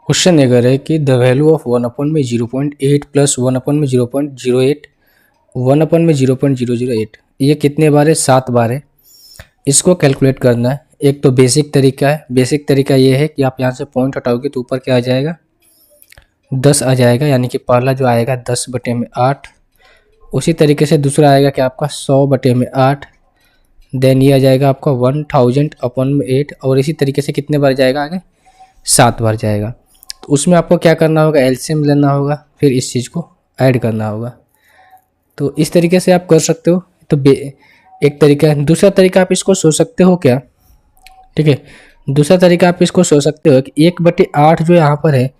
Question अगर है कि द वैल्यू ऑफ 1/0.8 प्लस 1/0.08 1/0.008 ये कितने बार है? 7 बार है। इसको कैलकुलेट करना है। एक तो बेसिक तरीका है। बेसिक तरीका ये है कि आप यहाँ से पॉइंट हटाओगे तो ऊपर क्या आ जाएगा? 10 आ जाएगा, यानी कि पहला जो आएगा 10/8। उसी तरीके से दूसरा आएगा कि आपका 100/8। देन ये आ जाएगा आपका 1000/8। और इसी तरीके से कितने बार जाएगा आगे? 7 बार जाएगा। तो उसमें आपको क्या करना होगा? एलसीएम लेना होगा, फिर इस चीज़ को ऐड करना होगा। तो इस तरीके से आप कर सकते हो। तो एक तरीका है। दूसरा तरीका आप इसको सोच सकते हो क्या? ठीक है, दूसरा तरीका आप इसको सोच सकते हो कि 1/8 जो यहाँ पर है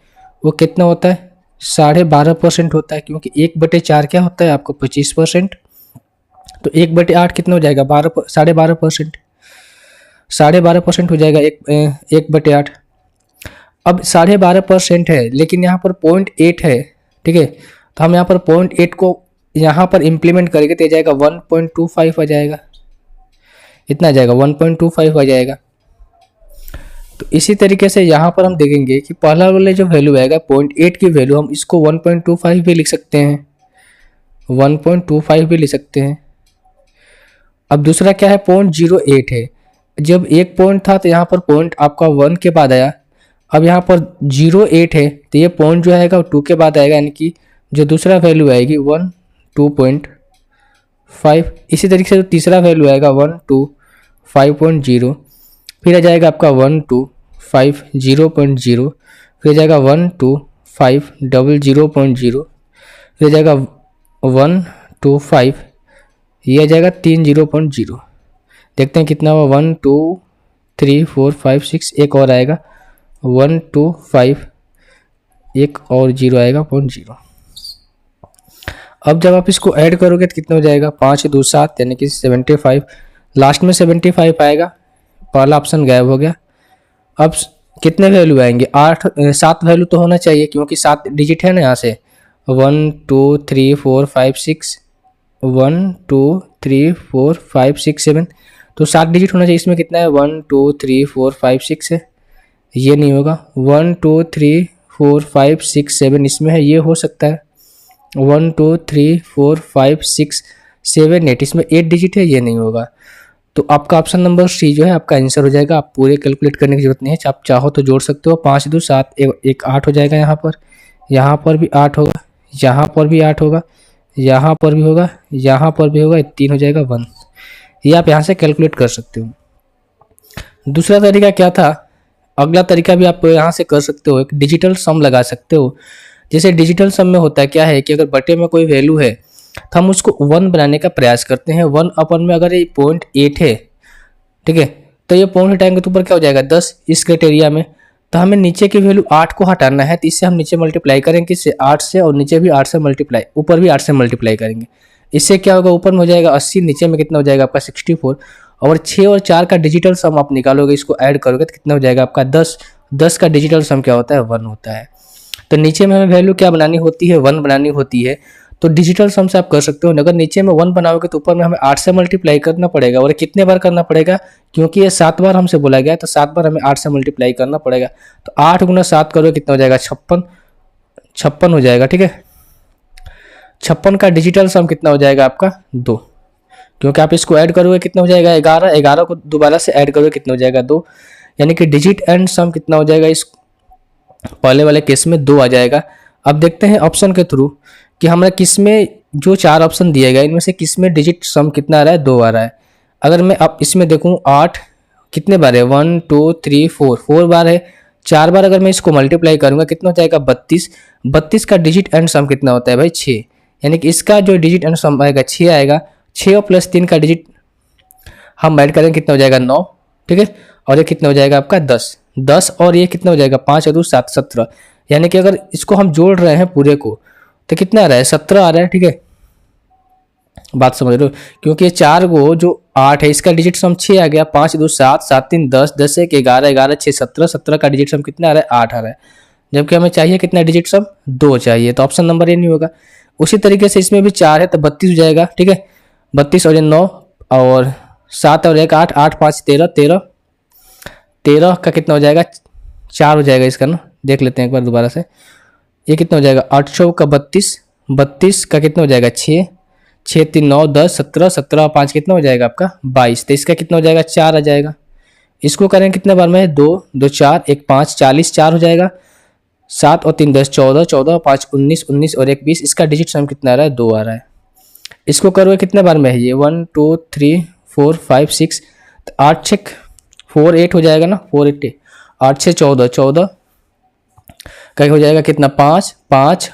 वो कितना होता है? 12.5% होता है, क्योंकि 1/4 क्या होता है आपको? 25%। तो 1/8 कितना हो जाएगा? 12.5%। 12.5% हो जाएगा 1/8। अब 12.5% है, लेकिन यहाँ पर 0.8 है। ठीक है, तो हम यहाँ पर 0.8 को यहाँ पर इम्प्लीमेंट करेंगे तो जाएगा 1.25 आ जाएगा। इतना आ जाएगा 1.25 आ जाएगा। तो इसी तरीके से यहाँ पर हम देखेंगे कि पहला वाले जो वैल्यू आएगा 0.8 की वैल्यू, हम इसको 1.25 भी लिख सकते हैं, 1.25 भी लिख सकते हैं। अब दूसरा क्या है? 0.08 है। जब एक पॉइंट था तो यहाँ पर पॉइंट आपका 1 के बाद आया। अब यहाँ पर 0.8 है तो ये पॉइंट जो आएगा 2 के बाद आएगा, यानी कि जो दूसरा वैल्यू आएगी 2.5। इसी तरीके से जो तीसरा वैल्यू आएगा 5.0। फिर आ जाएगा आपका 0.0, फिर आ जाएगा 0.0, फिर आ जाएगा 1.5, ये आ जाएगा 0.0। देखते हैं कितना हुआ? 1 2 3 4 5 6, एक और आएगा 1.25, एक और 0 आएगा 0.0। अब जब आप इसको ऐड करोगे तो कितना हो जाएगा? 5 2 7, यानी कि 75। लास्ट में 75 आएगा। पहला ऑप्शन गायब हो गया। अब कितने वैल्यू आएंगे? 7 वैल्यू तो होना चाहिए, क्योंकि 7 डिजिट है ना यहाँ से। 1 2 3 4 5 6, 1 2 3 4 5 6 7, तो 7 डिजिट होना चाहिए। इसमें कितना है? 1 2 3 4 5 6 है, ये नहीं होगा। 1 2 3 4 5 6 7 इसमें है, ये हो सकता है। 1 2 3 4 5 6 7 8, इसमें 8 डिजिट है, ये नहीं होगा। तो आपका ऑप्शन नंबर सी जो है आपका आंसर हो जाएगा। आप पूरे कैलकुलेट करने की जरूरत नहीं है, आप चाहो तो जोड़ सकते हो। 5 2 7, एक 8 हो जाएगा। यहाँ पर भी 8 होगा, यहाँ पर भी 8 होगा, यहाँ पर भी होगा, यहाँ पर भी होगा, 3 हो जाएगा 1। ये आप यहाँ से कैलकुलेट कर सकते हो। दूसरा तरीका क्या था? अगला तरीका भी आप यहाँ से कर सकते हो, एक डिजिटल सम लगा सकते हो। जैसे डिजिटल सम में होता है क्या है कि अगर बटे में कोई वैल्यू है तो हम उसको 1 बनाने का प्रयास करते हैं। 1 अपन में अगर ये 0.8 है, ठीक है, तो ये पॉइंट हटाएंगे तो ऊपर क्या हो जाएगा? 10। इस क्राइटेरिया में तो हमें नीचे की वैल्यू 8 को हटाना है, तो इससे हम नीचे मल्टीप्लाई करेंगे इससे 8 से, और नीचे भी 8 से मल्टीप्लाई, ऊपर भी 8 से मल्टीप्लाई करेंगे। इससे क्या होगा? ऊपर में हो जाएगा 80, नीचे में कितना हो जाएगा आपका? 64। और 6 और 4 का डिजिटल सम आप निकालोगे, इसको ऐड करोगे तो कितना हो जाएगा आपका? 10। 10 का डिजिटल सम क्या होता है? 1 होता है। तो नीचे में हमें वैल्यू क्या बनानी होती है? 1 बनानी होती है। तो डिजिटल सम से आप कर सकते हो। अगर नीचे में 1 बनाओगे तो ऊपर में हमें 8 से मल्टीप्लाई करना पड़ेगा। और कितने बार करना पड़ेगा? क्योंकि ये 7 बार हमसे बोला गया है, तो 7 बार हमें 8 से मल्टीप्लाई करना पड़ेगा। तो 8 × 7 करोगे कितना हो जाएगा? 56 हो जाएगा। ठीक है, 56 का डिजिटल सम कितना हो जाएगा आपका? 2। क्योंकि आप इसको ऐड करोगे कितना हो जाएगा? 11। 11 को दोबारा से ऐड करोगे कितना हो जाएगा? 2। यानी कि डिजिट एंड सम कितना हो जाएगा? इस पहले वाले केस में 2 आ जाएगा। अब देखते हैं ऑप्शन के थ्रू कि हमारा किस में, जो 4 ऑप्शन दिए गए इनमें से किस में डिजिट सम कितना आ रहा है? 2 आ रहा है। अगर मैं अब इसमें देखूं 8 कितने बार है? 1 2 3 4 बार है। 4 बार अगर मैं इसको मल्टीप्लाई करूंगा कितना हो जाएगा? 32। 32 का डिजिट एंड सम कितना होता है भाई? 6। यानी कि इसका जो डिजिट एंड सम आएगा 6 आएगा। 6 और +3 का डिजिट हम ऐड करेंगे कितना हो जाएगा? 9। ठीक है, और ये कितना हो जाएगा आपका? 10। 10 और ये कितना हो जाएगा? 5 और 2 7, 17। यानी कि अगर इसको हम जोड़ रहे हैं पूरे को तो कितना आ रहा है? 17 आ रहा है। ठीक है, बात समझ रहे हो? क्योंकि ये 4 को जो 8 है इसका डिजिट सम 6 आ गया। 5 2 7, 7 3 10, 10 1 11, 11 6 17, 17 का डिजिट सम कितना आ रहा है? 8 आ रहा है। जबकि हमें चाहिए कितना डिजिट सम? 2 चाहिए, तो ऑप्शन नंबर ये नहीं होगा। उसी तरीके से इसमें भी 4 है तो 32 हो जाएगा। ठीक है, 32 और 9 और 7 और 1 8, 8 5 13, 13 का कितना हो जाएगा? 4 हो जाएगा इसका ना। देख लेते हैं एक बार दोबारा से। ये कितना हो जाएगा 8 चौक का 32, 32 का कितना हो जाएगा 6, 6 3 9 10 17, 17 और 5 कितना हो जाएगा आपका 22। तो इसका कितना हो जाएगा 4 आ जाएगा। इसको करें कितने बार में 2 2 4 1 5 40 4 हो जाएगा। 7 और 3 10 14, 14 और 5 19, 19 और 1 20। इसका डिजिट सम कितना आ रहा है 2 आ रहा है। इसको करोगे कितने बार में है ये 1 2 3 4 5 6, 8 6 4 8 हो जाएगा ना 4 8 8 6 14, 14 का हो जाएगा कितना 5 5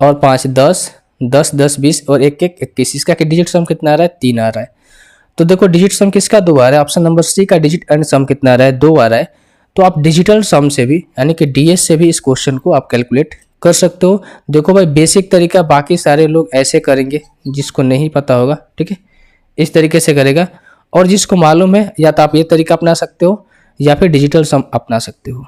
और 5 10 10 10 20 और 1 1 21। इसका डिजिट सम कितना आ रहा है 3 आ रहा है। तो देखो डिजिट सम किसका 2 आ रहा है, ऑप्शन नंबर सी का डिजिट एंड सम कितना आ रहा है 2 आ रहा है। तो आप डिजिटल सम से भी यानी कि डीएस से भी इस क्वेश्चन को आप कैलकुलेट कर सकते हो। देखो भाई बेसिक तरीका बाकी सारे लोग ऐसे करेंगे, जिसको नहीं पता होगा ठीक है इस तरीके से करेगा, और जिसको मालूम है या तो आप ये तरीका अपना सकते हो या फिर डिजिटल सम अपना सकते हो।